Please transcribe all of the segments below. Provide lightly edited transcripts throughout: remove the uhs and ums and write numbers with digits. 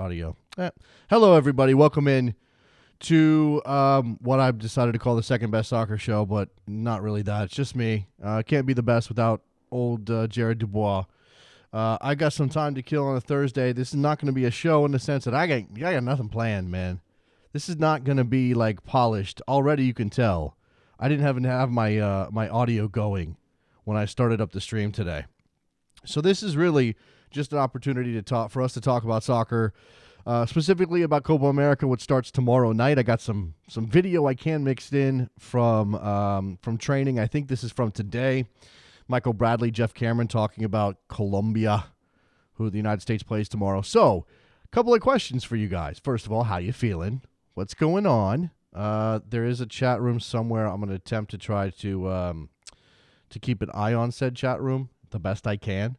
audio. Hello, everybody. Welcome in to what I've decided to call the second best soccer show, but not really that. It's just me. Can't be the best without old Jared Dubois. I got some time to kill on a Thursday. This is not going to be a show in the sense that I got nothing planned, man. This is not going to be like polished. Already you can tell. I didn't have my my audio going when I started up the stream today. So this is really just an opportunity to talk for us to talk about soccer, specifically about Copa America, which starts tomorrow night. I got some video I can mixed in from training. I think this is from today. Michael Bradley, Jeff Cameron talking about Colombia, who the United States plays tomorrow. So, a couple of questions for you guys. First of all, how you feeling? What's going on? There is a chat room somewhere. I'm going to attempt to try to keep an eye on said chat room the best I can.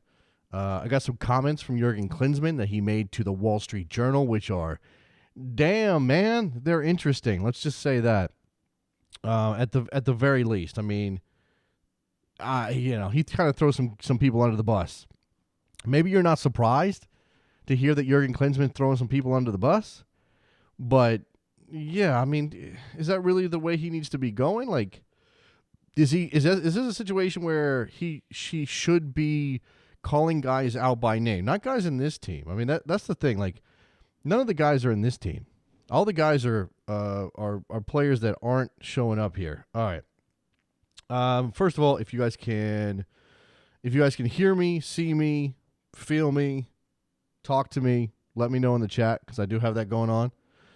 I got some comments from Jurgen Klinsmann that he made to the Wall Street Journal, which are, damn, man, they're interesting. Let's just say that. At the very least, I mean, he kind of throws some people under the bus. Maybe you're not surprised to hear that Jurgen Klinsmann throwing some people under the bus, but yeah, I mean, is that really the way he needs to be going? Like, is this a situation where she should be calling guys out by name, not guys in this team? I mean, that's the thing. Like, none of the guys are in this team. All the guys are players that aren't showing up here. All right. First of all, if you guys can hear me, see me, feel me, talk to me, let me know in the chat, because I do have that going on,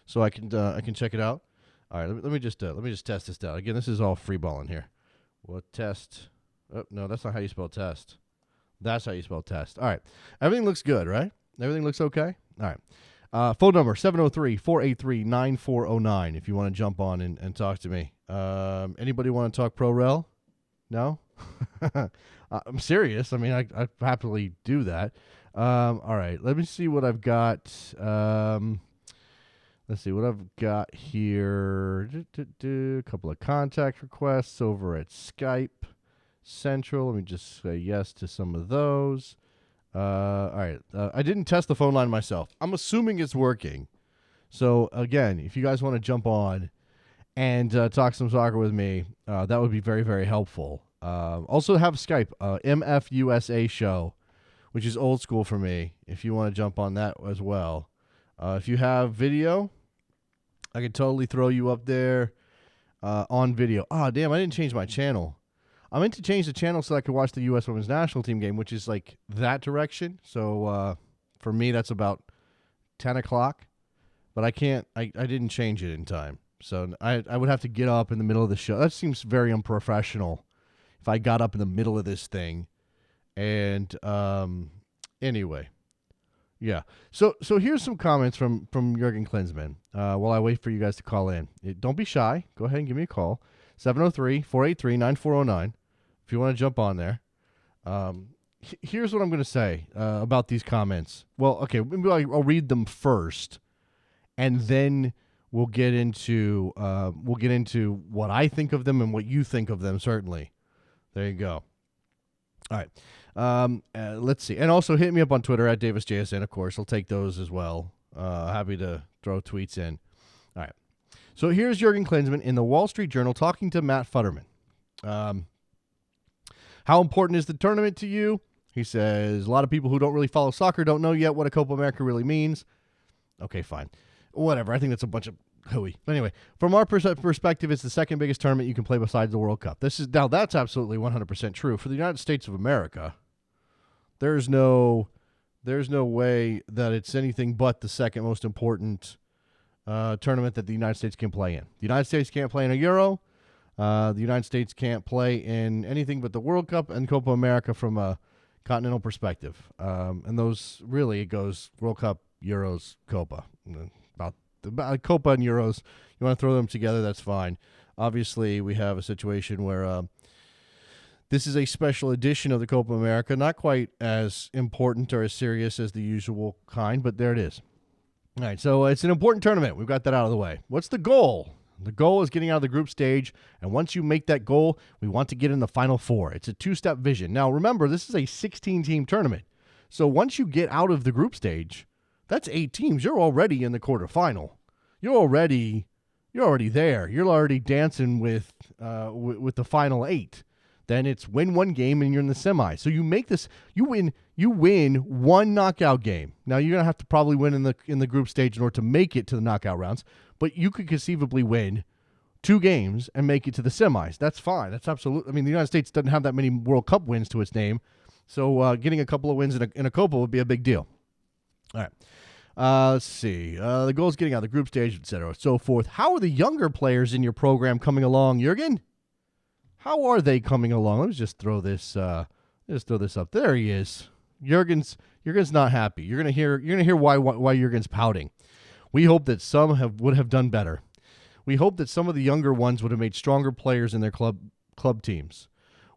so I can check it out. All right, let me just test this out. Again, this is all free balling here. What test? Oh, no, that's not how you spell test. That's how you spell test. All right, everything looks good, right? Everything looks okay. All right. Phone number 703-483-9409 if you want to jump on and talk to me. Anybody want to talk pro rel? No? I'm serious. I mean, I'd happily do that. All right, let me see what I've got. Let's see what I've got here. A couple of contact requests over at Skype Central. Let me just say yes to some of those. All right. I didn't test the phone line myself. I'm assuming it's working. So, again, if you guys want to jump on and talk some soccer with me, that would be very, very helpful. Also have Skype, MFUSA show, which is old school for me, if you want to jump on that as well. If you have video, I could totally throw you up there on video. Oh, damn, I didn't change my channel. I meant to change the channel so I could watch the U.S. Women's National Team game, which is like that direction. So for me, that's about 10 o'clock. But I can't. I didn't change it in time. So I would have to get up in the middle of the show. That seems very unprofessional if I got up in the middle of this thing. And anyway, yeah. So here's some comments from Jurgen Klinsmann while I wait for you guys to call in. Don't be shy. Go ahead and give me a call. 703-483-9409. If you want to jump on there. Here's what I'm going to say about these comments. Well, okay, maybe I'll read them first, and then we'll get into what I think of them and what you think of them. Certainly, there you go. All right, let's see, and also hit me up on Twitter at DavisJSN. Of course, I'll take those as well. Happy to throw tweets in. All right, so here's Jurgen Klinsmann in the Wall Street Journal talking to Matt Futterman. How important is the tournament to you? He says, a lot of people who don't really follow soccer don't know yet what a Copa America really means. Okay, fine. Whatever. I think that's a bunch of hooey. But anyway, from our perspective, it's the second biggest tournament you can play besides the World Cup. Now, that's absolutely 100% true. For the United States of America, there's no way that it's anything but the second most important tournament that the United States can play in. The United States can't play in a Euro. The United States can't play in anything but the World Cup and Copa America from a continental perspective. And those really, it goes World Cup, Euros, Copa. About Copa and Euros, you want to throw them together, that's fine. Obviously, we have a situation where this is a special edition of the Copa America, not quite as important or as serious as the usual kind, but there it is. All right, so it's an important tournament. We've got that out of the way. What's the goal? The goal is getting out of the group stage, and once you make that goal, we want to get in the Final Four. It's a two-step vision. Now, remember, this is a 16-team tournament, so once you get out of the group stage, That's 8 teams. You're already in the quarterfinal. You're already there. You're already dancing with the final 8. Then it's win one game and you're in the semi. So you make this. You win one knockout game. Now you're gonna have to probably win in the group stage in order to make it to the knockout rounds. But you could conceivably win 2 games and make it to the semis. That's fine. That's absolutely. I mean, the United States doesn't have that many World Cup wins to its name, so getting a couple of wins in a Copa would be a big deal. All right. Let's see. The goal is getting out of the group stage, etc., so forth. How are the younger players in your program coming along, Jurgen? How are they coming along? Let me just throw this. Just throw this up. There he is. Jurgen's not happy. You're gonna hear why Jurgen's pouting. We hope that some would have done better. We hope that some of the younger ones would have made stronger players in their club teams.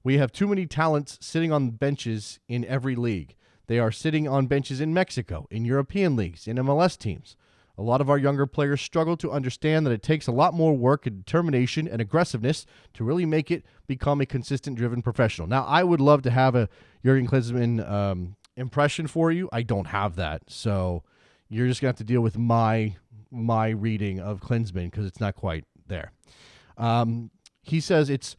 We have too many talents sitting on benches in every league. They are sitting on benches in Mexico, in European leagues, in MLS teams. A lot of our younger players struggle to understand that it takes a lot more work and determination and aggressiveness to really make it become a consistent, driven professional. Now, I would love to have a Jurgen Klinsmann impression for you. I don't have that, so you're just going to have to deal with my reading of Klinsmann because it's not quite there. He says it's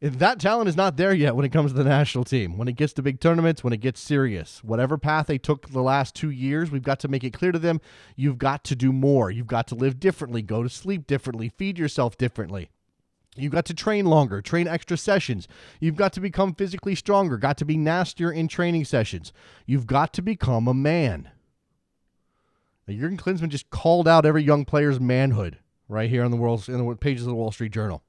that talent is not there yet when it comes to the national team. When it gets to big tournaments, when it gets serious, whatever path they took the last 2 years, we've got to make it clear to them, you've got to do more. You've got to live differently, go to sleep differently, feed yourself differently. You've got to train longer, train extra sessions. You've got to become physically stronger, got to be nastier in training sessions. You've got to become a man. Now, Jurgen Klinsmann just called out every young player's manhood right here in the pages of the Wall Street Journal.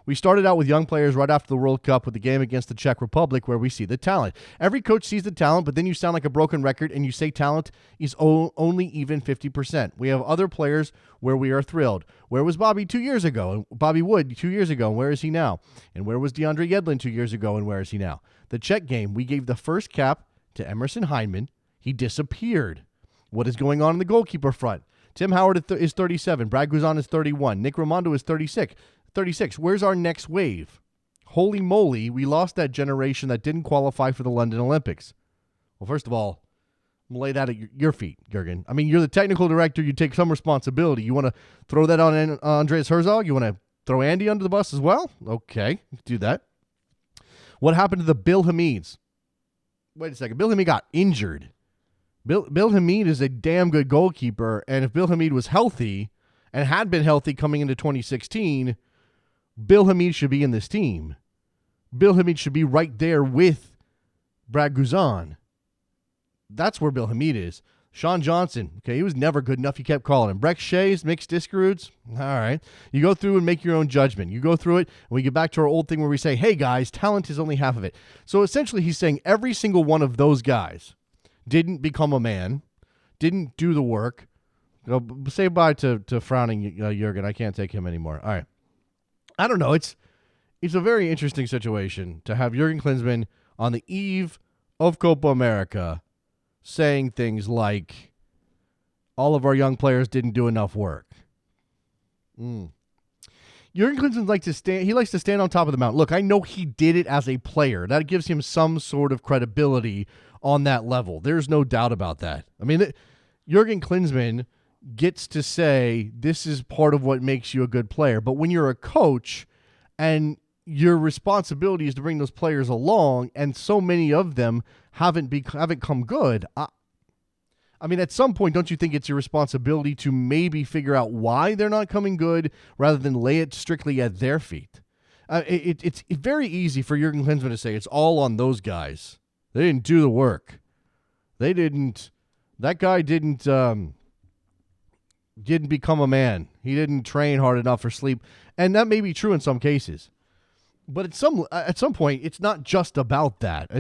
We started out with young players right after the World Cup with the game against the Czech Republic where we see the talent. Every coach sees the talent, but then you sound like a broken record and you say talent is only even 50%. We have other players where we are thrilled. Where was Bobby 2 years ago? And Bobby Wood 2 years ago, and where is he now? And where was DeAndre Yedlin 2 years ago, and where is he now? The Czech game, we gave the first cap to Emerson Hyndman. He disappeared. What is going on in the goalkeeper front? Tim Howard is 37. Brad Guzan is 31. Nick Raimondo is 36. Where's our next wave? Holy moly, we lost that generation that didn't qualify for the London Olympics. Well, first of all, I'm going to lay that at your feet, Jurgen. I mean, you're the technical director. You take some responsibility. You want to throw that on Andreas Herzog? You want to throw Andy under the bus as well? Okay, do that. What happened to the Bill Hamids? Wait a second. Bill Hamid got injured. Bill Hamid is a damn good goalkeeper, and if Bill Hamid was healthy and had been healthy coming into 2016, Bill Hamid should be in this team. Bill Hamid should be right there with Brad Guzan. That's where Bill Hamid is. Sean Johnson, okay, he was never good enough. You kept calling him. Breck Shays, mixed discaroots. All right. You go through and make your own judgment. You go through it, and we get back to our old thing where we say, hey, guys, talent is only half of it. So essentially he's saying every single one of those guys didn't become a man, didn't do the work. Say bye to frowning Jurgen. I can't take him anymore. All right. I don't know. It's a very interesting situation to have Jurgen Klinsmann on the eve of Copa America saying things like, all of our young players didn't do enough work. Jurgen Klinsmann likes to stand on top of the mountain. Look, I know he did it as a player. That gives him some sort of credibility on that level. There's no doubt about that. I mean, Jurgen Klinsmann gets to say this is part of what makes you a good player. But when you're a coach and your responsibility is to bring those players along, and so many of them haven't come good, I mean, at some point, don't you think it's your responsibility to maybe figure out why they're not coming good rather than lay it strictly at their feet? It's very easy for Jurgen Klinsmann to say it's all on those guys. They didn't do the work. That guy didn't become a man. He didn't train hard enough for sleep. And that may be true in some cases. But at some point, it's not just about that.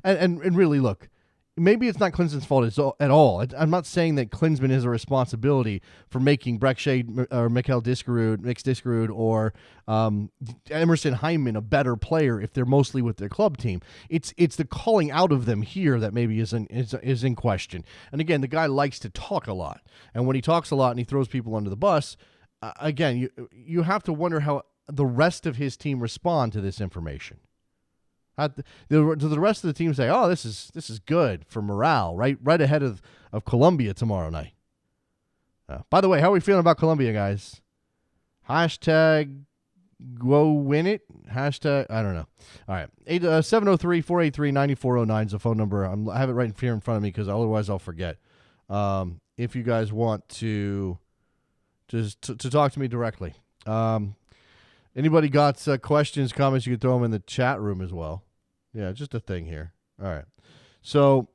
And really, look, maybe it's not Klinsmann's fault at all. I'm not saying that Klinsmann has a responsibility for making Breck Shea or Mixed Discarud or Emerson Hyndman a better player if they're mostly with their club team. It's the calling out of them here that maybe is in question. And again, the guy likes to talk a lot. And when he talks a lot and he throws people under the bus, again, you have to wonder how the rest of his team respond to this information. Do the rest of the team say, "Oh, this is good for morale"? Right ahead of Colombia tomorrow night. By the way, how are we feeling about Colombia, guys? Hashtag go win it. Hashtag I don't know. All right, 703-483-9409 is the phone number. I have it right here in front of me because otherwise I'll forget. If you guys want to just to talk to me directly. Anybody got questions, comments, you can throw them in the chat room as well. Yeah, just a thing here. All right. So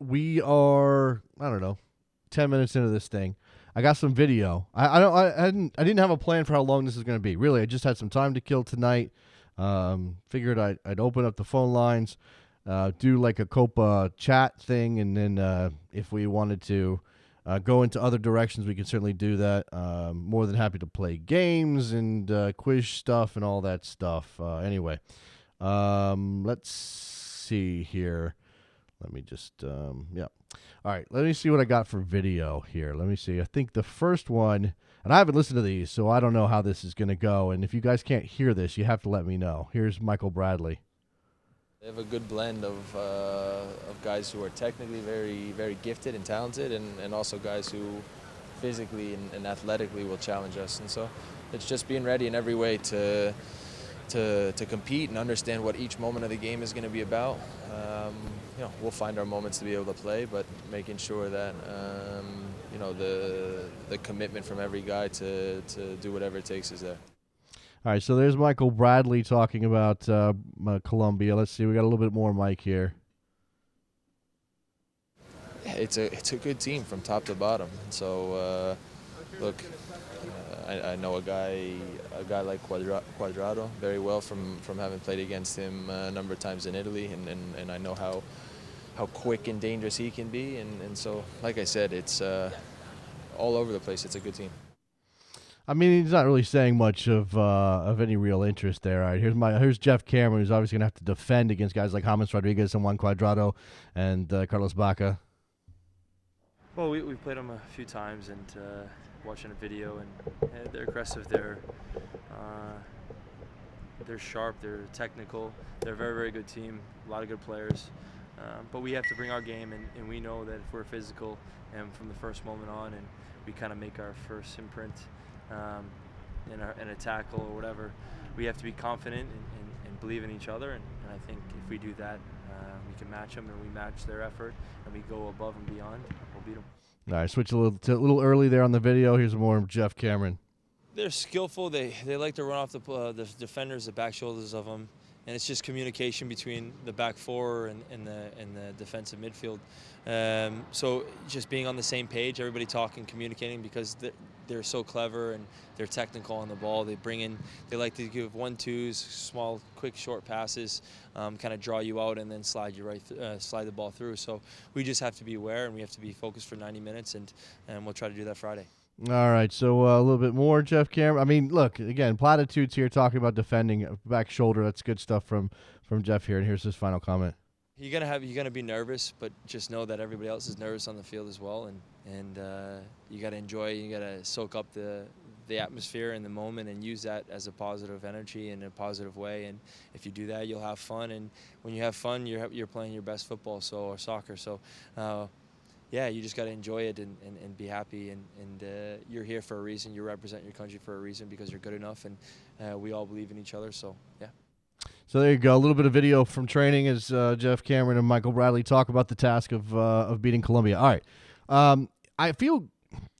we are, I don't know, 10 minutes into this thing. I got some video. I didn't have a plan for how long this is going to be. Really, I just had some time to kill tonight. Figured I'd open up the phone lines, do like a Copa chat thing, and then if we wanted to go into other directions, we can certainly do that. More than happy to play games and quiz stuff and all that stuff. Anyway, let's see here. Let me just, yeah. All right, let me see what I got for video here. Let me see. I think the first one, and I haven't listened to these, so I don't know how this is going to go. And if you guys can't hear this, you have to let me know. Here's Michael Bradley. They have a good blend of guys who are technically very, very gifted and talented, and also guys who physically and athletically will challenge us. And so it's just being ready in every way to compete and understand what each moment of the game is going to be about. We'll find our moments to be able to play, but making sure that the commitment from every guy to do whatever it takes is there. All right, so there's Michael Bradley talking about Colombia. Let's see, we got a little bit more Mike here. Yeah, it's a good team from top to bottom. So look, I know a guy like Cuadrado very well from having played against him a number of times in Italy, and I know how quick and dangerous he can be, and so like I said, it's all over the place. It's a good team. I mean, he's not really saying much of any real interest there. All right, here's Jeff Cameron, who's obviously going to have to defend against guys like James Rodriguez and Juan Cuadrado and Carlos Baca. Well, we've played them a few times, and watching a video, and they're aggressive. They're sharp. They're technical. They're a very, very good team. A lot of good players. But we have to bring our game, and we know that if we're physical and from the first moment on, and we kind of make our first imprint in a tackle or whatever, we have to be confident and believe in each other. And I think if we do that, we can match them, and we match their effort, and we go above and beyond, we'll beat them. All right, switch a little early there on the video. Here's more of Jeff Cameron. They're skillful. They like to run off the defenders, the back shoulders of them, and it's just communication between the back four and the defensive midfield. So just being on the same page, everybody talking, communicating, because they're so clever and they're technical on the ball. They like to give 1-2s, small, quick, short passes, kind of draw you out and then slide the ball through. So we just have to be aware, and we have to be focused for 90 minutes, and we'll try to do that Friday. All right, so a little bit more, Jeff Cameron. I mean, look, again, platitudes here, talking about defending back shoulder. That's good stuff from Jeff here, and here's his final comment. You're gonna be nervous, but just know that everybody else is nervous on the field as well, and you gotta enjoy. You gotta soak up the atmosphere and the moment, and use that as a positive energy in a positive way. And if you do that, you'll have fun. And when you have fun, you're playing your best football, or soccer. So. Yeah, you just got to enjoy it and be happy, and you're here for a reason. You represent your country for a reason because you're good enough, and we all believe in each other, so yeah. So there you go, a little bit of video from training as Jeff Cameron and Michael Bradley talk about the task of beating Colombia. All right, I feel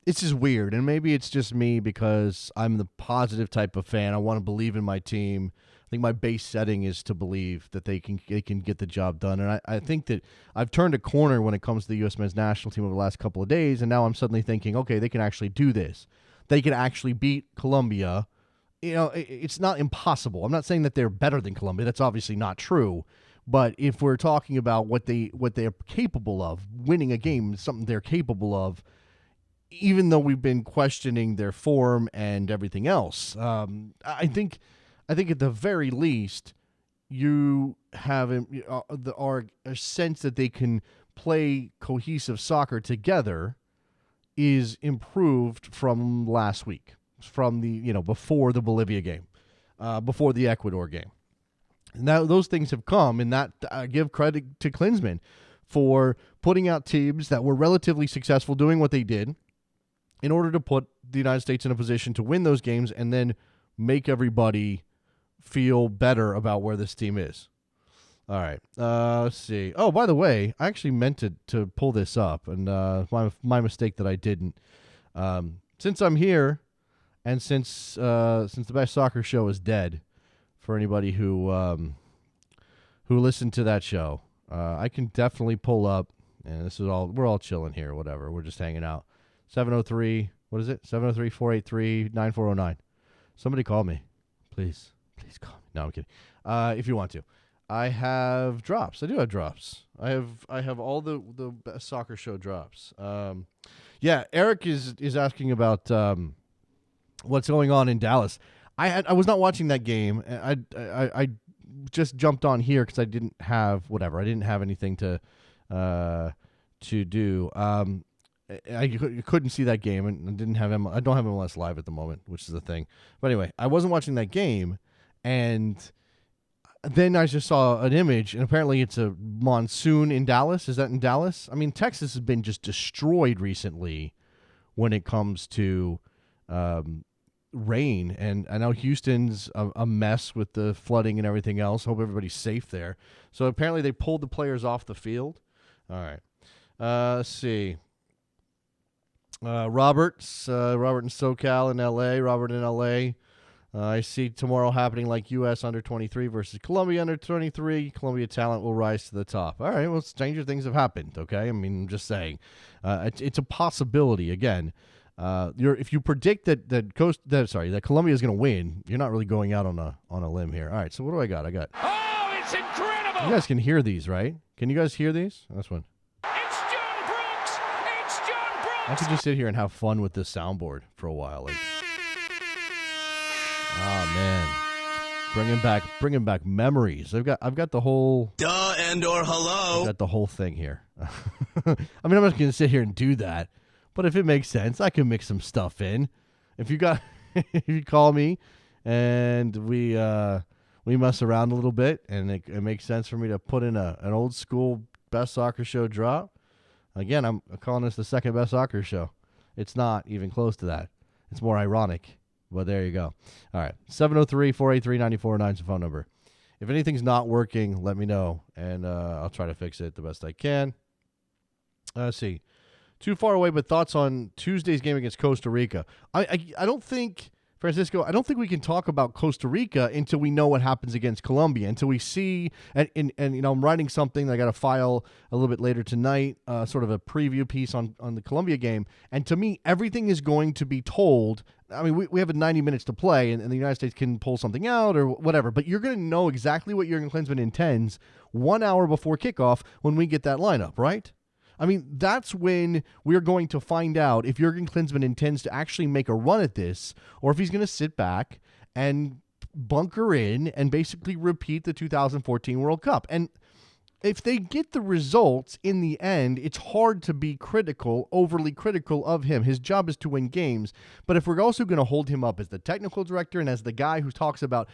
it's just weird, and maybe it's just me because I'm the positive type of fan. I want to believe in my team. I think my base setting is to believe that they can get the job done. And I think that I've turned a corner when it comes to the U.S. men's national team over the last couple of days, and now I'm suddenly thinking, okay, they can actually do this. They can actually beat Colombia. You know, it's not impossible. I'm not saying that they're better than Colombia. That's obviously not true. But if we're talking about what they're capable of, winning a game is something they're capable of, even though we've been questioning their form and everything else. I think at the very least, you have a sense that they can play cohesive soccer together is improved from last week, from the before the Bolivia game, before the Ecuador game. Now those things have come, and that I give credit to Klinsmann for putting out teams that were relatively successful doing what they did in order to put the United States in a position to win those games and then make everybody feel better about where this team is. All right, let's see. Oh, by the way, I actually meant to pull this up, and my mistake that I didn't. Since I'm here, and since the Best Soccer Show is dead, for anybody who listened to that show, I can definitely pull up, and this is all, we're all chilling here, whatever. We're just hanging out. 703, what is it? 703-483-9409. Somebody call me. Please call me. No, I'm kidding. If you want to. I have drops. I do have drops. I have all the Best Soccer Show drops. Yeah, Eric is asking about what's going on in Dallas. I was not watching that game. I just jumped on here because I didn't have whatever. I didn't have anything to do. I couldn't see that game and didn't have I don't have MLS Live at the moment, which is the thing. But anyway, I wasn't watching that game, and then I just saw an image, and apparently it's a monsoon in Dallas. Is that in Dallas? I mean, Texas has been just destroyed recently when it comes to rain, and I know Houston's a mess with the flooding and everything else. Hope everybody's safe there. So apparently they pulled the players off the field. All right. Let's see. Robert in SoCal in L.A. Robert in L.A. I see tomorrow happening like U.S. under-23 versus Colombia under-23. Colombia talent will rise to the top. All right, well, stranger things have happened, okay? I mean, I'm just saying. It's a possibility, again. If you predict that Colombia is going to win, you're not really going out on a limb here. All right, so what do I got? Oh, it's incredible! You guys can hear these, right? Can you guys hear these? This one. It's John Brooks! It's John Brooks! I could just sit here and have fun with this soundboard for a while. Like, oh man, bringing back memories. I've got the whole duh and or hello. I've got the whole thing here. I mean, I'm not going to sit here and do that, but if it makes sense, I can mix some stuff in. If you call me and we mess around a little bit, and it makes sense for me to put in an old school Best Soccer Show drop. Again, I'm calling this the second Best Soccer Show. It's not even close to that. It's more ironic, but there you go. All right, 703-483-9409 is the phone number. If anything's not working, let me know, and I'll try to fix it the best I can. Let's see. Too far away, but thoughts on Tuesday's game against Costa Rica. I don't think, Francisco, I don't think we can talk about Costa Rica until we know what happens against Colombia, until we see, and you know, I'm writing something that I got to file a little bit later tonight, sort of a preview piece on the Colombia game, and to me, everything is going to be told. I mean, we have 90 minutes to play, and the United States can pull something out or whatever, but you're going to know exactly what Jurgen Klinsmann intends 1 hour before kickoff when we get that lineup, right? I mean, that's when we're going to find out if Jurgen Klinsmann intends to actually make a run at this, or if he's going to sit back and bunker in and basically repeat the 2014 World Cup. And if they get the results in the end, it's hard to be overly critical of him. His job is to win games. But if we're also going to hold him up as the technical director and as the guy who talks about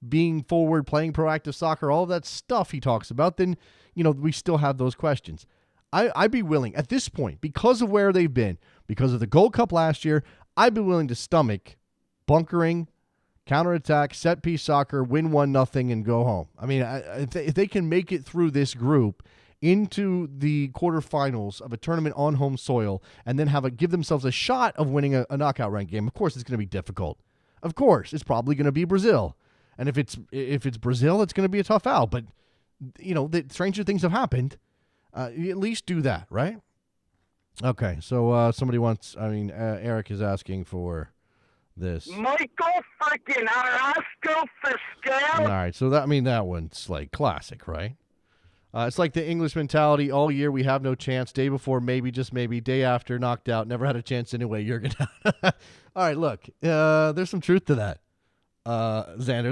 being forward, playing proactive soccer, all of that stuff he talks about, then, you know, we still have those questions. I'd be willing, at this point, because of where they've been, because of the Gold Cup last year, I'd be willing to stomach bunkering, counterattack, set-piece soccer, win 1-0, and go home. I mean, if they can make it through this group into the quarterfinals of a tournament on home soil and then give themselves a shot of winning a knockout rank game, of course it's going to be difficult. Of course, it's probably going to be Brazil. And if it's Brazil, it's going to be a tough out. But, you know, stranger things have happened. You at least do that, right? Okay, so somebody wants, Eric is asking for this. Michael freaking Arasco Fiscal. All right, so that one's like classic, right? It's like the English mentality. All year we have no chance. Day before, maybe, just maybe. Day after, knocked out. Never had a chance anyway. Jurgen. All right, look, there's some truth to that, Xander.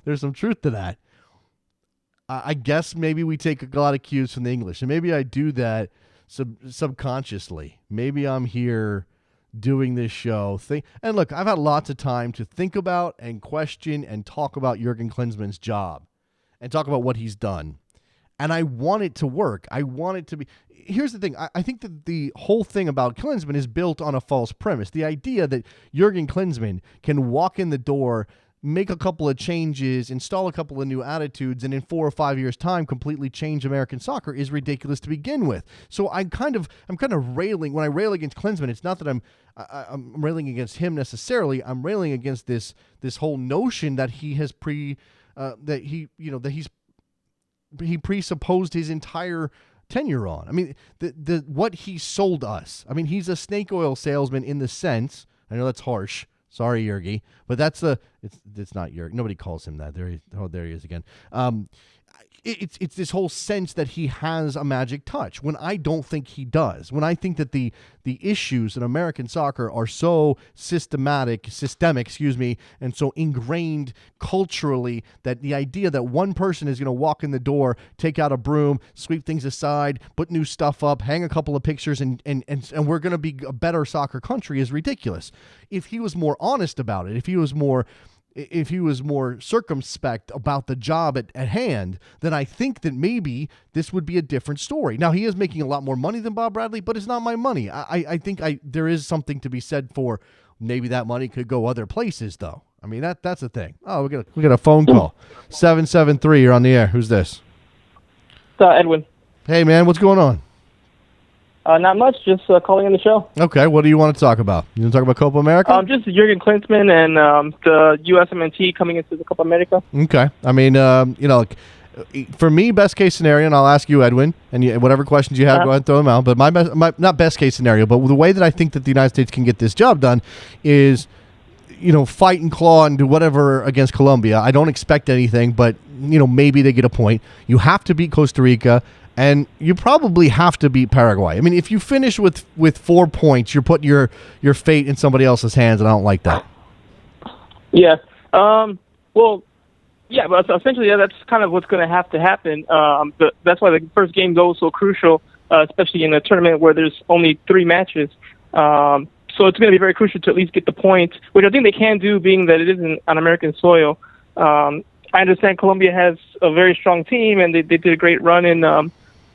There's some truth to that. I guess maybe we take a lot of cues from the English, and maybe I do that subconsciously. Maybe I'm here doing this show. And look, I've had lots of time to think about and question and talk about Jurgen Klinsmann's job and talk about what he's done. And I want it to work. I want it to be. Here's the thing. I think that the whole thing about Klinsmann is built on a false premise. The idea that Jurgen Klinsmann can walk in the door, make a couple of changes, install a couple of new attitudes, and in 4 or 5 years' time completely change American soccer is ridiculous to begin with. So I'm kind of railing when I rail against Klinsmann. It's not that I'm railing against him necessarily. I'm railing against this whole notion that he has he presupposed his entire tenure on. I mean, the what he sold us. I mean, he's a snake oil salesman in the sense. I know that's harsh. Sorry, Yergi, but it's not Yergi. Nobody calls him that. There he is again. It's this whole sense that he has a magic touch when I don't think he does. When I think that the issues in American soccer are so systemic, and so ingrained culturally that the idea that one person is going to walk in the door, take out a broom, sweep things aside, put new stuff up, hang a couple of pictures, and we're going to be a better soccer country is ridiculous. If he was more honest about it, if he was more circumspect about the job at hand, then I think that maybe this would be a different story. Now, he is making a lot more money than Bob Bradley, but it's not my money. I think there is something to be said for maybe that money could go other places, though. I mean, that's the thing. Oh, we got a phone call. 773, you're on the air. Who's this? Edwin. Hey, man, what's going on? Not much, just calling in the show. Okay, what do you want to talk about? You want to talk about Copa America? Just Jurgen Klinsmann and the USMNT coming into the Copa America. Okay. I mean, for me, best case scenario, and I'll ask you, Edwin, and whatever questions you have, go ahead and throw them out. But my not best case scenario, but the way that I think that the United States can get this job done is, fight and claw and do whatever against Colombia. I don't expect anything, but, maybe they get a point. You have to beat Costa Rica. And you probably have to beat Paraguay. I mean, if you finish with 4 points, you're putting your fate in somebody else's hands, and I don't like that. Yeah. Yeah, but essentially, that's kind of what's going to have to happen. That's why the first game goes so crucial, especially in a tournament where there's only 3 matches. So it's going to be very crucial to at least get the point, which I think they can do, being that it isn't on American soil. I understand Colombia has a very strong team, and they did a great run in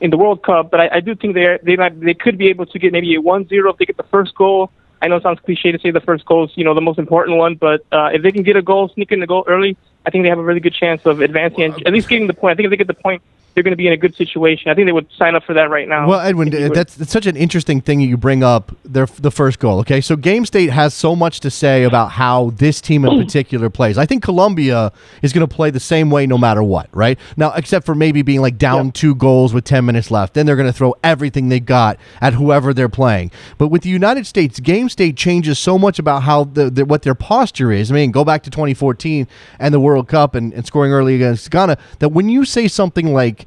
the World Cup, but I do think they could be able to get maybe a 1-0 if they get the first goal. I know it sounds cliche to say the first goal is, the most important one, but if they can get a goal, sneak in the goal early, I think they have a really good chance of advancing and at least getting the point. I think if they get the point, they're going to be in a good situation. I think they would sign up for that right now. Well, Edwin, that's such an interesting thing you bring up, the first goal, okay? So Game State has so much to say about how this team in particular plays. I think Colombia is going to play the same way no matter what, right? Now, except for maybe being down 2 goals with 10 minutes left. Then they're going to throw everything they got at whoever they're playing. But with the United States, Game State changes so much about how what their posture is. I mean, go back to 2014 and the World Cup and scoring early against Ghana, that when you say something like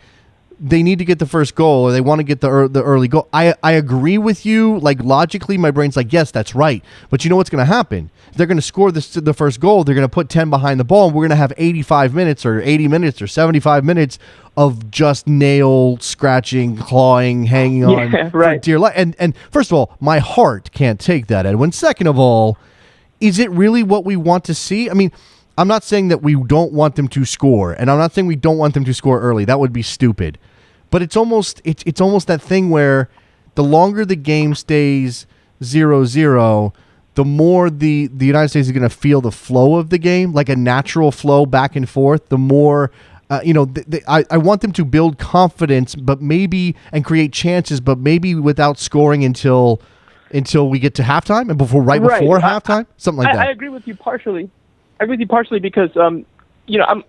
they need to get the first goal or they want to get the early goal, I agree with you. Logically, my brain's yes, that's right. But you know what's going to happen? They're going to score the first goal. They're going to put 10 behind the ball, and we're going to have 85 minutes or 80 minutes or 75 minutes of just nail scratching, clawing, hanging on for dear life. And first of all, my heart can't take that, Edwin. Second of all, is it really what we want to see? I mean, I'm not saying that we don't want them to score, and I'm not saying we don't want them to score early. That would be stupid. But it's almost that thing where the longer the game stays 0-0, the more the United States is going to feel the flow of the game, like a natural flow back and forth. The more, I want them to build confidence, and create chances, but maybe without scoring until we get to halftime and before halftime, something like that. I agree with you partially. Because I'm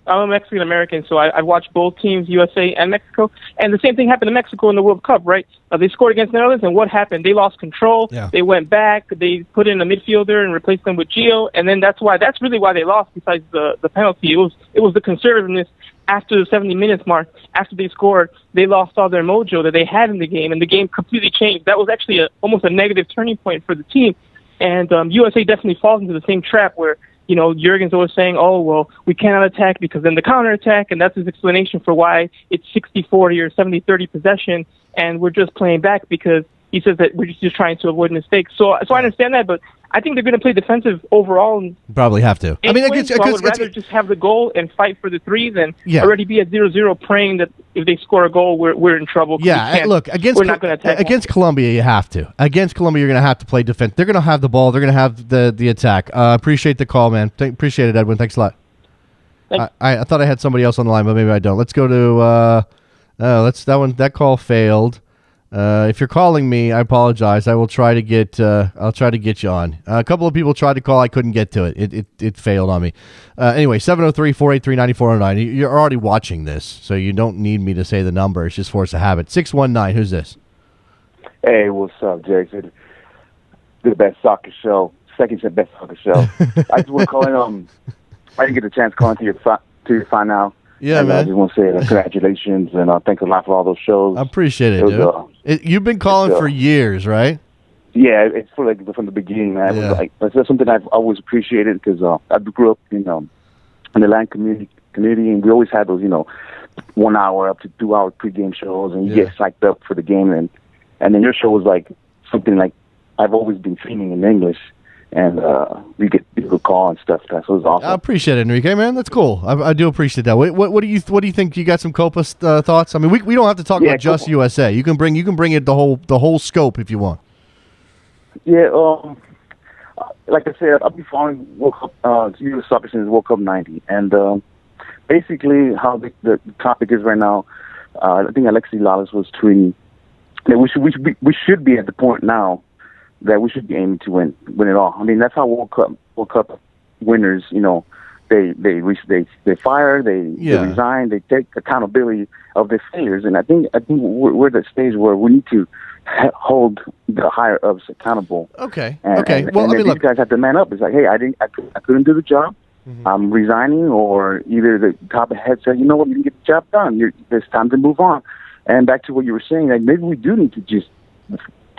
a Mexican American, so I watched both teams, USA and Mexico, and the same thing happened to Mexico in the World Cup, right? They scored against Netherlands, and what happened? They lost control. Yeah. They went back. They put in a midfielder and replaced them with Gio, and then that's really why they lost. Besides the penalty, it was the conservativeness after the 70 minutes mark. After they scored, they lost all their mojo that they had in the game, and the game completely changed. That was actually almost a negative turning point for the team, and USA definitely falls into the same trap where, Jurgen's always saying, oh, well, we cannot attack because then the counterattack, and that's his explanation for why it's 60-40 or 70-30 possession, and we're just playing back because, he says that we're just trying to avoid mistakes. So I understand that, but I think they're going to play defensive overall. And probably have to. I mean, so I would rather just have the goal and fight for the 3 than Yeah. already be at 0-0 praying that if they score a goal, we're in trouble. Yeah, look, we're not going to attack against Colombia, you have to. Against Colombia, you're going to have to play defense. They're going to have the ball. They're going to have the attack. Appreciate the call, man. Appreciate it, Edwin. Thanks a lot. I thought I had somebody else on the line, but maybe I don't. Let's go to that call failed. If you're calling me, I apologize. I will try to get you on. A couple of people tried to call. I couldn't get to it. It failed on me. Anyway, 703-483-9409. You're already watching this, so you don't need me to say the number. It's just force of habit. 619. Who's this? Hey, what's up, Jason? The best soccer show. Second best soccer show. I just want to call in. I didn't get a chance to call into your final. Yeah, and man. I just want to say congratulations and thanks a lot for all those shows. I appreciate it, dude. You've been calling for years, right? Yeah, it's from the beginning, man. Yeah. It's something I've always appreciated because I grew up in the land community, and we always had those 1 hour up to 2 hour pregame shows, and you get psyched up for the game, and then your show was like something like I've always been dreaming in English. And we get people call and stuff. So it was awesome. I appreciate it, Enrique, man. That's cool. I do appreciate that. What do you think? You got some Copa thoughts? I mean, we don't have to talk about just USA. You can bring it the whole scope if you want. Yeah. Like I said, I've been following World Cup, U.S. soccer since World Cup '90, and basically how the topic is right now. I think Alexi Lalas was tweeting that we should be at the point now that we should be aiming to win it all. I mean, that's how World Cup winners, they fire, they resign, they take accountability of their failures. And I think we're at the stage where we need to hold the higher ups accountable. Okay. Okay. Well, these guys have to man up. It's like, hey, I couldn't do the job. Mm-hmm. I'm resigning, or either the top of head said, you know what, you didn't get the job done. It's time to move on. And back to what you were saying, like maybe we do need to just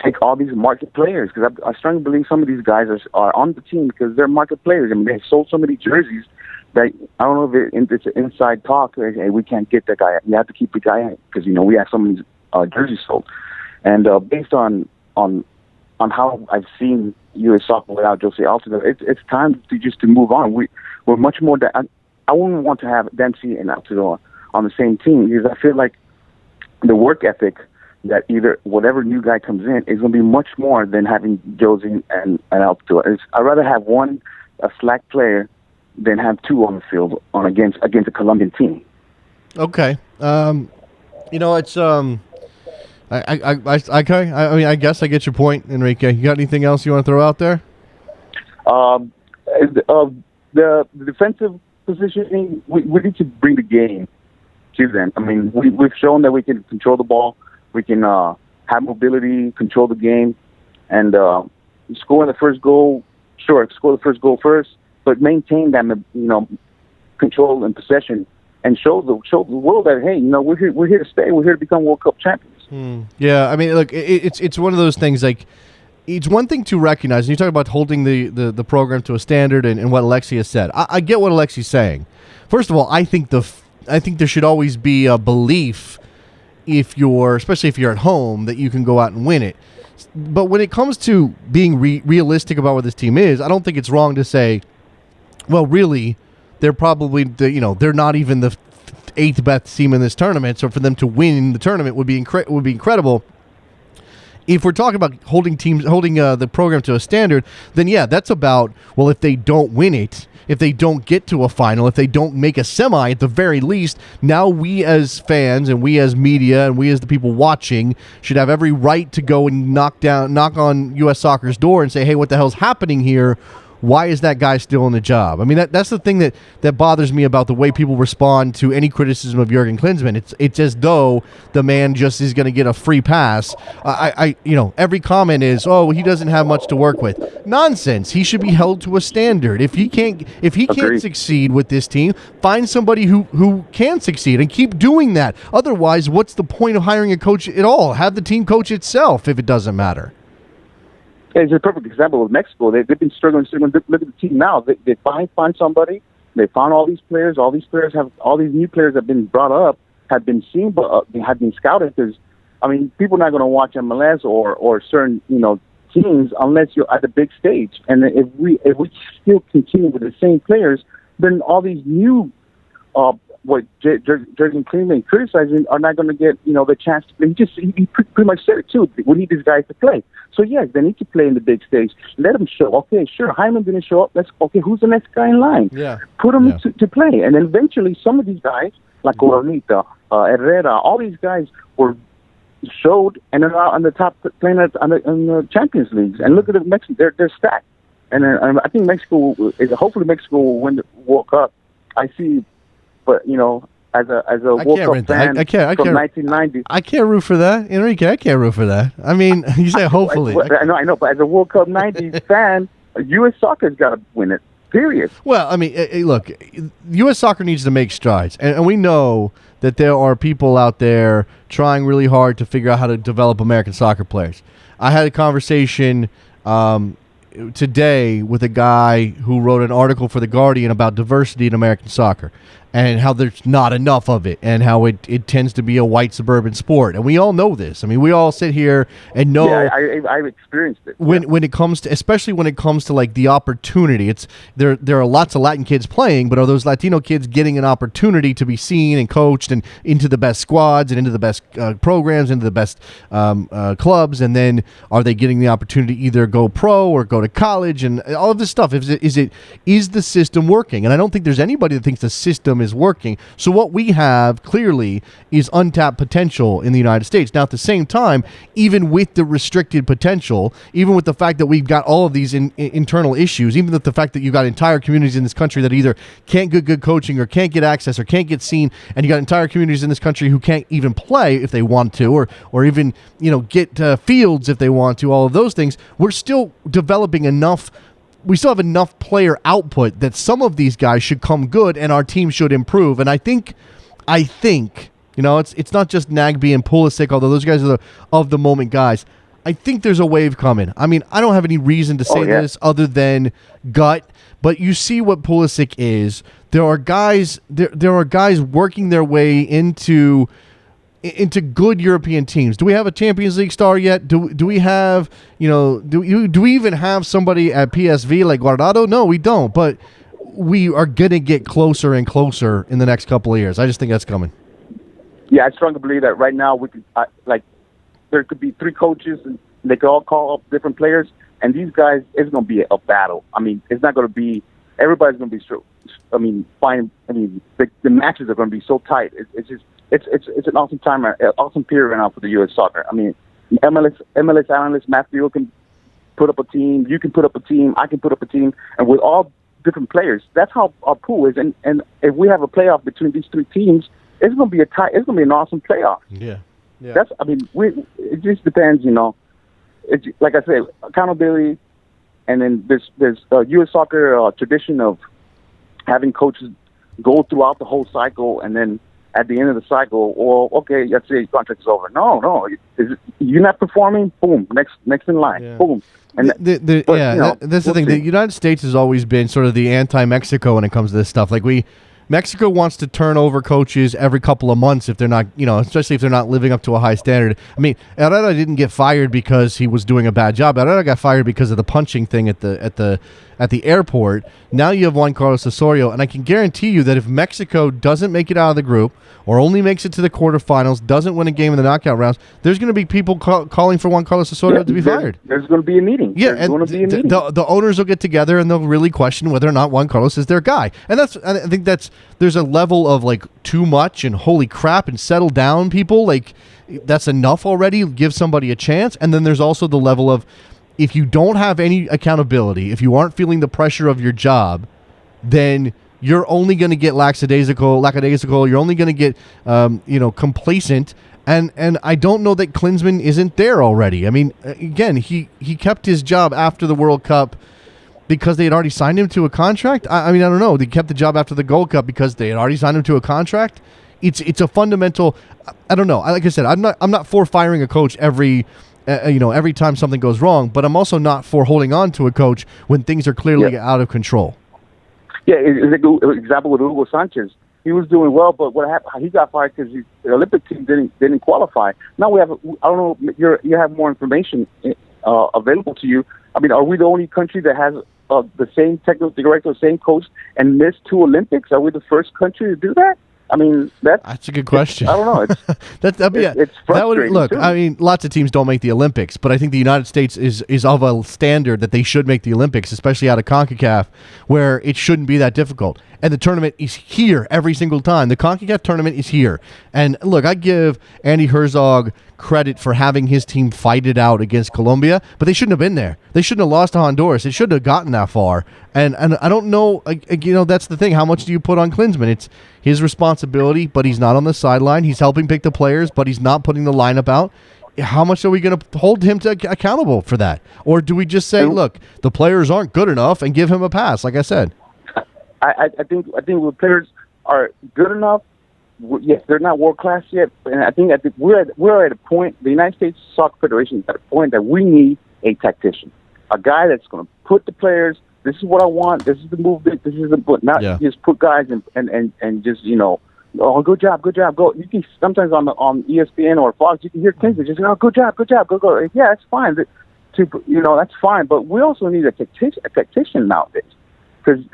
take all these market players, because I strongly believe some of these guys are on the team because they're market players. I mean, they sold so many jerseys that I don't know if it's an inside talk. Like, hey, we can't get that guy. You have to keep the guy because we have so many jerseys sold. And based on how I've seen U.S. soccer without Jose Altidore, it's time to move on. We're much more. I wouldn't want to have Dempsey and Altidore on the same team because I feel like the work ethic that either whatever new guy comes in is going to be much more than having Josie and Altidore. I'd rather have a slack player than have two on the field against a Colombian team. Okay. It's I guess I get your point, Enrique. You got anything else you want to throw out there? The defensive positioning, we need to bring the game to them. I mean, we've shown that we can control the ball. We can have mobility, control the game, and score the first goal. Sure, score the first goal first, but maintain that control and possession, and show the world that hey, we're here to stay. We're here to become World Cup champions. Yeah, I mean, look, it's one of those things. Like, it's one thing to recognize. And you talk about holding the program to a standard, and what Alexi has said. I get what Alexi's saying. First of all, I think there should always be a belief, especially if you're at home, that you can go out and win it. But when it comes to being realistic about what this team is, I don't think it's wrong to say, well, really, they're probably they're not even the eighth best team in this tournament. So for them to win the tournament would be incredible. If we're talking about holding the program to a standard, then yeah, that's about, well, if they don't win it, if they don't get to a final, if they don't make a semi at the very least, now we as fans and we as media and we as the people watching should have every right to go and knock on U.S. Soccer's door and say, hey, what the hell's happening here? Why is that guy still in the job? I mean, that's the thing that bothers me about the way people respond to any criticism of Jurgen Klinsmann. It's as though the man just is going to get a free pass. Every comment is, oh, he doesn't have much to work with. Nonsense. He should be held to a standard. If he can't succeed with this team, find somebody who can succeed and keep doing that. Otherwise, what's the point of hiring a coach at all? Have the team coach itself if it doesn't matter. It's a perfect example of Mexico. They've been struggling. Look at the team now. They find somebody. They found all these players. All these new players have been brought up, have been seen, have been scouted because I mean, people are not going to watch MLS or certain, teams unless you're at the big stage. And if we still continue with the same players, then all these new, what Jurgen Klinsmann criticizing are not going to get, the chance to play. He pretty much said it too. We need these guys to play. So yes, they need to play in the big stage. Let them show. Okay, sure. Hyman didn't show up. Who's the next guy in line? Yeah. Put them to play. And then eventually some of these guys, like Coronita, Herrera, all these guys were showed and they're on the top playing in the Champions Leagues. And look at Mexico, they're stacked. And I think hopefully Mexico will win the World Cup. I see, but as a World Cup fan from 1990, I can't root for that, Enrique. I can't root for that. I mean, you say hopefully. I know, but as a World Cup '90 fan, U.S. soccer's got to win it. Period. Well, I mean, look, U.S. soccer needs to make strides, and we know that there are people out there trying really hard to figure out how to develop American soccer players. I had a conversation today with a guy who wrote an article for The Guardian about diversity in American soccer and how there's not enough of it and how it tends to be a white suburban sport. And we all know this. I mean, we all sit here and know. Yeah, I've experienced it. When it comes to, especially when it comes to like the opportunity, it's there are lots of Latin kids playing, but are those Latino kids getting an opportunity to be seen and coached and into the best squads and into the best programs, into the best clubs, and then are they getting the opportunity to either go pro or go to college and all of this stuff? Is the system working? And I don't think there's anybody that thinks the system is working. So what we have clearly is untapped potential in the United States. Now, at the same time, even with the restricted potential, even with the fact that we've got all of these internal issues, even with the fact that you've got entire communities in this country that either can't get good coaching or can't get access or can't get seen, and you got entire communities in this country who can't even play if they want to, or even get fields if they want to, all of those things, we're still developing enough. We still have enough player output that some of these guys should come good and our team should improve. And I think, it's not just Nagbe and Pulisic, although those guys are the of the moment guys. I think there's a wave coming. I mean, I don't have any reason to say this other than gut, but you see what Pulisic is. There are guys working their way into good European teams. Do we have a Champions League star yet? Do we have, do we even have somebody at PSV like Guardado? No, we don't. But we are going to get closer and closer in the next couple of years. I just think that's coming. Yeah, I strongly believe that right now we could, there could be three coaches and they could all call up different players. And these guys, it's going to be a battle. I mean, it's not going to be, everybody's going to be, the matches are going to be so tight. It's just, it's an awesome time, awesome period right now for the U.S. soccer. I mean, MLS analyst Matthew can put up a team. You can put up a team. I can put up a team, and with all different players, that's how our pool is. And if we have a playoff between these three teams, it's going to be it's going to be an awesome playoff. Yeah. That's. I mean, it just depends. It's like I said, accountability, and then there's U.S. soccer tradition of having coaches go throughout the whole cycle, and then at the end of the cycle, okay, let's say your contract is over. No, you're not performing. Boom, next in line. Yeah. Boom. And that's the thing. The United States has always been sort of the anti-Mexico when it comes to this stuff. Like Mexico wants to turn over coaches every couple of months if they're not, especially if they're not living up to a high standard. I mean, Herrera didn't get fired because he was doing a bad job. Herrera got fired because of the punching thing at the airport. Now you have Juan Carlos Osorio, and I can guarantee you that if Mexico doesn't make it out of the group or only makes it to the quarterfinals, doesn't win a game in the knockout rounds, there's going to be people calling for Juan Carlos Osorio to be fired. There's going to be a meeting. Yeah, the owners will get together and they'll really question whether or not Juan Carlos is their guy. And I think there's a level of like too much and holy crap and settle down, people. Like that's enough already. Give somebody a chance. And then there's also the level of, if you don't have any accountability, if you aren't feeling the pressure of your job, then you're only going to get lackadaisical. You're only going to get, complacent. And I don't know that Klinsmann isn't there already. I mean, again, he kept his job after the World Cup because they had already signed him to a contract. I mean, I don't know. They kept the job after the Gold Cup because they had already signed him to a contract. It's a fundamental. I don't know. Like I said, I'm not for firing a coach every time something goes wrong, but I'm also not for holding on to a coach when things are clearly out of control. Yeah, it's a good example with Hugo Sanchez. he was doing well, but what happened? He got fired because the Olympic team didn't qualify. Now we have, I don't know, you have more information available to you. I mean, are we the only country that has the same technical director, same coach, and missed 2 Olympics? Are we the first country to do that? I mean, that's a good question. I don't know. It's it's frustrating. Look, too. I mean, lots of teams don't make the Olympics, but I think the United States is of a standard that they should make the Olympics, especially out of CONCACAF, where it shouldn't be that difficult. And the tournament is here every single time. The CONCACAF tournament is here. And look, I give Andy Herzog credit for having his team fight it out against Colombia, but they shouldn't have been there. They shouldn't have lost to Honduras. They shouldn't have gotten that far. And I don't know, that's the thing. How much do you put on Klinsmann? It's his responsibility, but he's not on the sideline. He's helping pick the players, but he's not putting the lineup out. How much are we going to hold him accountable for that? Or do we just say, look, the players aren't good enough and give him a pass, like I said? I think the players are good enough. Yes, they're not world class yet, and I think we're at a point. The United States Soccer Federation is at a point that we need a tactician, a guy that's going to put the players. This is what I want. This is the movement. This is the not just put guys and just oh, good job, go. You can sometimes on ESPN or Fox you can hear Klinsmann just good job, go. Yeah, that's fine. That's fine. But we also need a tactician nowadays because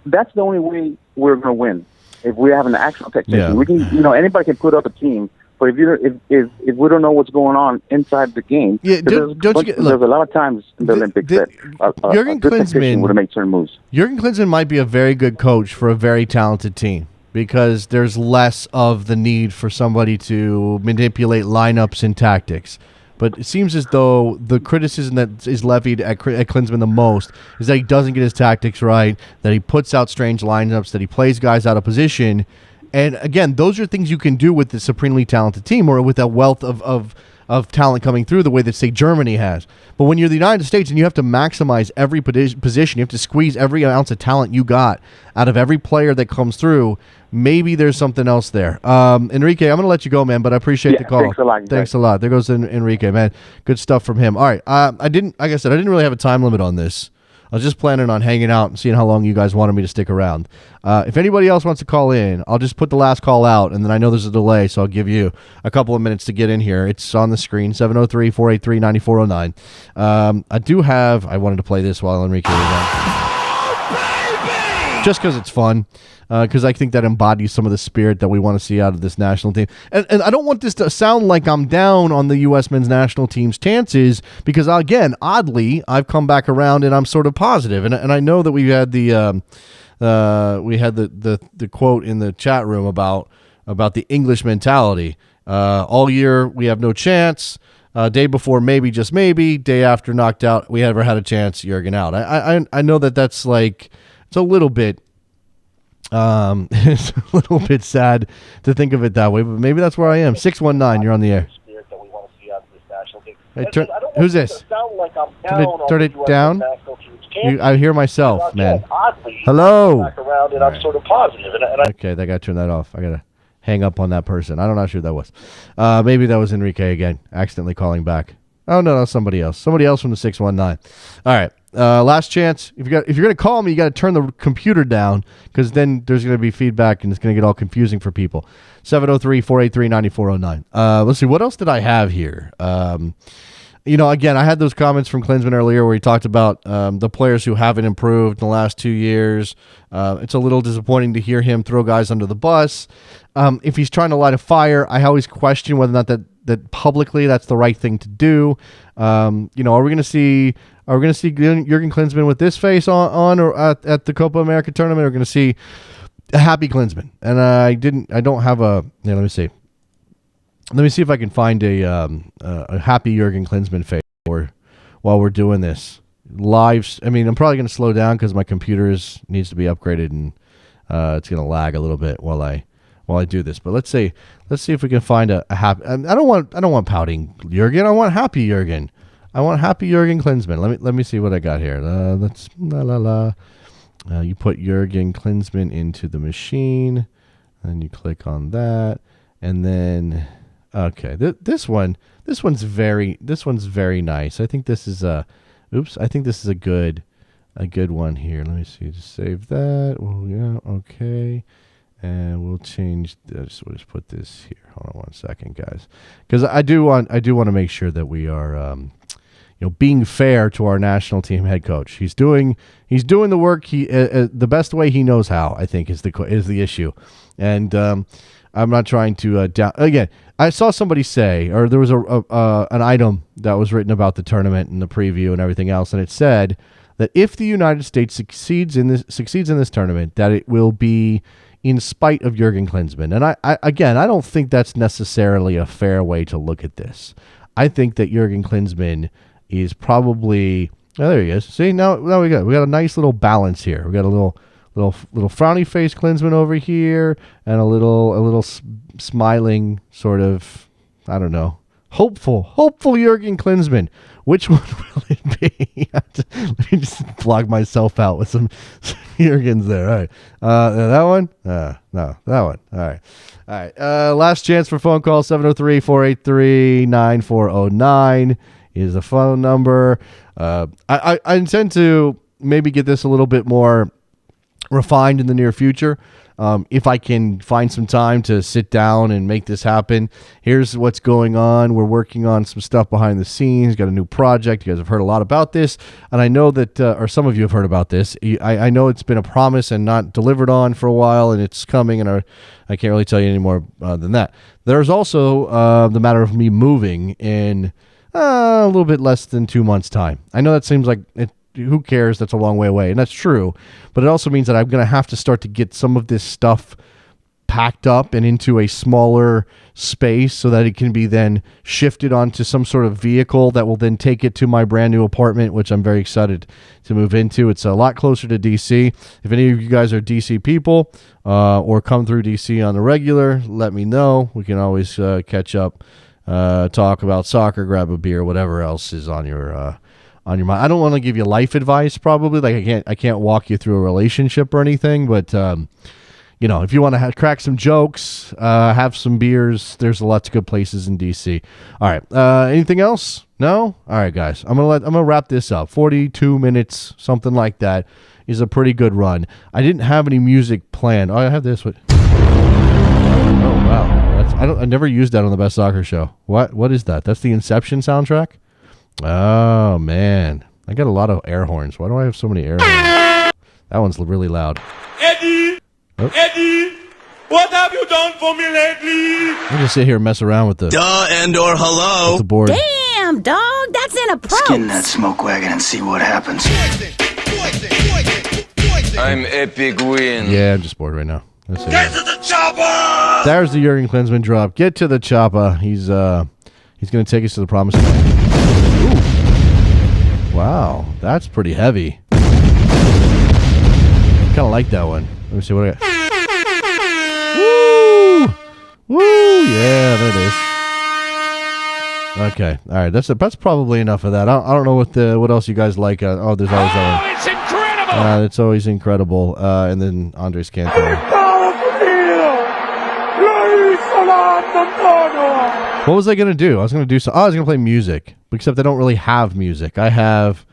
that's the only way we're going to win. If we have an actual tactician, we can, anybody can put up a team, but if we don't know what's going on inside the game, there's a lot of times in the Olympics that Jurgen Klinsmann would have made certain moves. Jurgen Klinsmann might be a very good coach for a very talented team because there's less of the need for somebody to manipulate lineups and tactics. But it seems as though the criticism that is levied at Klinsmann the most is that he doesn't get his tactics right, that he puts out strange lineups, that he plays guys out of position. And again, those are things you can do with the supremely talented team or with a wealth of talent coming through the way that, say, Germany has. But when you're the United States and you have to maximize every position, you have to squeeze every ounce of talent you got out of every player that comes through, maybe there's something else there. Enrique, I'm going to let you go, man, but I appreciate the call. Thanks a lot. There goes Enrique, man. Good stuff from him. All right. I didn't really have a time limit on this. I was just planning on hanging out and seeing how long you guys wanted me to stick around. If anybody else wants to call in, I'll just put the last call out, and then I know there's a delay, so I'll give you a couple of minutes to get in here. It's on the screen, 703-483-9409. I wanted to play this while Enrique was on. Just because it's fun. Because I think that embodies some of the spirit that we want to see out of this national team. And I don't want this to sound like I'm down on the U.S. men's national team's chances because, again, oddly, I've come back around and I'm sort of positive. And I know that we had the quote in the chat room about the English mentality. All year we have no chance. Day before maybe, just maybe. Day after knocked out, we ever had a chance. Jurgen out. I know that's like it's a little bit. It's a little bit sad to think of it that way, but maybe that's where I am. 619, you're on the air. Hey, who's this? Turn it down. I hear myself, man. Hello. Okay, I got to turn that off. I got to hang up on that person. I'm not sure who that was. Maybe that was Enrique again, accidentally calling back. Oh, no, somebody else. Somebody else from the 619. All right. Last chance. If you're going to call me, you got to turn the computer down because then there's going to be feedback and it's going to get all confusing for people. 703-483-9409. Let's see. What else did I have here? Again, I had those comments from Klinsmann earlier where he talked about the players who haven't improved in the last 2 years. It's a little disappointing to hear him throw guys under the bus. If he's trying to light a fire, I always question whether or not that publicly that's the right thing to do. Are we going to see Jurgen Klinsmann with this face on or at the Copa America tournament? Or are we going to see a happy Klinsmann? And I don't have a. Let me see. Let me see if I can find a happy Jurgen Klinsmann face while we're doing this live. I mean, I'm probably going to slow down because my computer needs to be upgraded and it's going to lag a little bit while I do this. But let's see if we can find a happy. I don't want pouting Jurgen. I want happy Jurgen. I want happy Jurgen Klinsmann. Let me see what I got here. Let's you put Jurgen Klinsmann into the machine, and you click on that, and then okay, this one's very nice. I think this is a good a good one here. Let me see. Just save that. Well, yeah, okay. And we'll change this. We'll just put this here. Hold on one second, guys, because I do want to make sure that we are, being fair to our national team head coach. He's doing the work the best way he knows how. I think is the issue, and I'm not trying to again. I saw somebody say, or there was an item that was written about the tournament and the preview and everything else, and it said that if the United States succeeds in this tournament, that it will be in spite of Jurgen Klinsmann. And I don't think that's necessarily a fair way to look at this. I think that Jurgen Klinsmann is probably, oh, there he is. See, now we got a nice little balance here. We got a little frowny face Klinsmann over here, and a little smiling sort of, I don't know, hopeful Jurgen Klinsmann. Which one will it be? Let me just block myself out with some Jurgens there. All right. That one? No, that one. All right. Last chance for phone call, 703-483-9409 is the phone number. I intend to maybe get this a little bit more refined in the near future. If I can find some time to sit down and make this happen. Here's what's going on. We're working on some stuff behind the scenes. Got a new project. You guys have heard a lot about this. And I know that, or some of you have heard about this. I know it's been a promise and not delivered on for a while, and it's coming, and I can't really tell you any more than that. There's also the matter of me moving in a little bit less than 2 months' time. I know that seems like who cares? That's a long way away. And that's true. But it also means that I'm going to have to start to get some of this stuff packed up and into a smaller space so that it can be then shifted onto some sort of vehicle that will then take it to my brand new apartment, which I'm very excited to move into. It's a lot closer to DC. If any of you guys are DC people or come through DC on the regular, let me know. We can always catch up, talk about soccer, grab a beer, whatever else is on your mind. I don't want to give you life advice, probably. Like I can't walk you through a relationship or anything, but if you want to crack some jokes, have some beers, there's lots of good places in DC. All right. Anything else? No? All right, guys. I'm gonna wrap this up. 42 minutes, something like that, is a pretty good run. I didn't have any music planned. Oh, I have this. Oh wow. I never used that on the Best Soccer Show. What is that? That's the Inception soundtrack? Oh, man. I got a lot of air horns. Why do I have so many air horns? That one's really loud. Eddie! Oh. Eddie! What have you done for me lately? I'll just sit here and mess around with the... Duh and or hello. With the board. Damn, dog. That's inappropriate. Skin that smoke wagon and see what happens. I'm epic win. Yeah, I'm just bored right now. Get to the chopper! There's the Jurgen Klinsmann drop. Get to the chopper. He's going to take us to the promised land. Ooh. Wow, that's pretty heavy. Kind of like that one. Let me see what I got. Woo! Woo! Yeah, there it is. Okay, all right. That's probably enough of that. I don't know what else you guys like. There's always that one. It's incredible! It's always incredible. And then Andres Cantor. What was I going to do? I was going to do I was going to play music, except I don't really have music. I have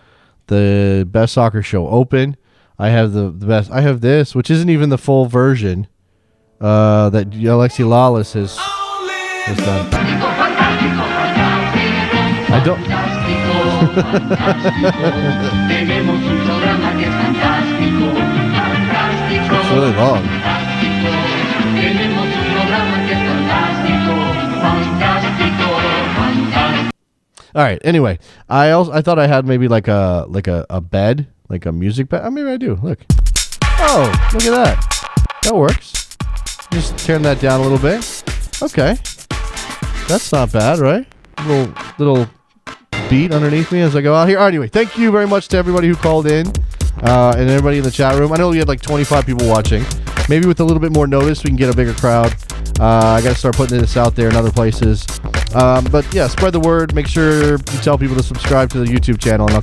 the Best Soccer Show open. I have the best. I have this, which isn't even the full version that Alexi Lawless has done. I don't. It's really long. All right. Anyway, I thought I had maybe like a bed, like a music bed. Oh, maybe I do. Look. Oh, look at that. That works. Just turn that down a little bit. Okay. That's not bad, right? Little beat underneath me as I go out here. Anyway, thank you very much to everybody who called in and everybody in the chat room. I know we had like 25 people watching. Maybe with a little bit more notice, we can get a bigger crowd. I got to start putting this out there in other places. But yeah, spread the word. Make sure you tell people to subscribe to the YouTube channel. And I'll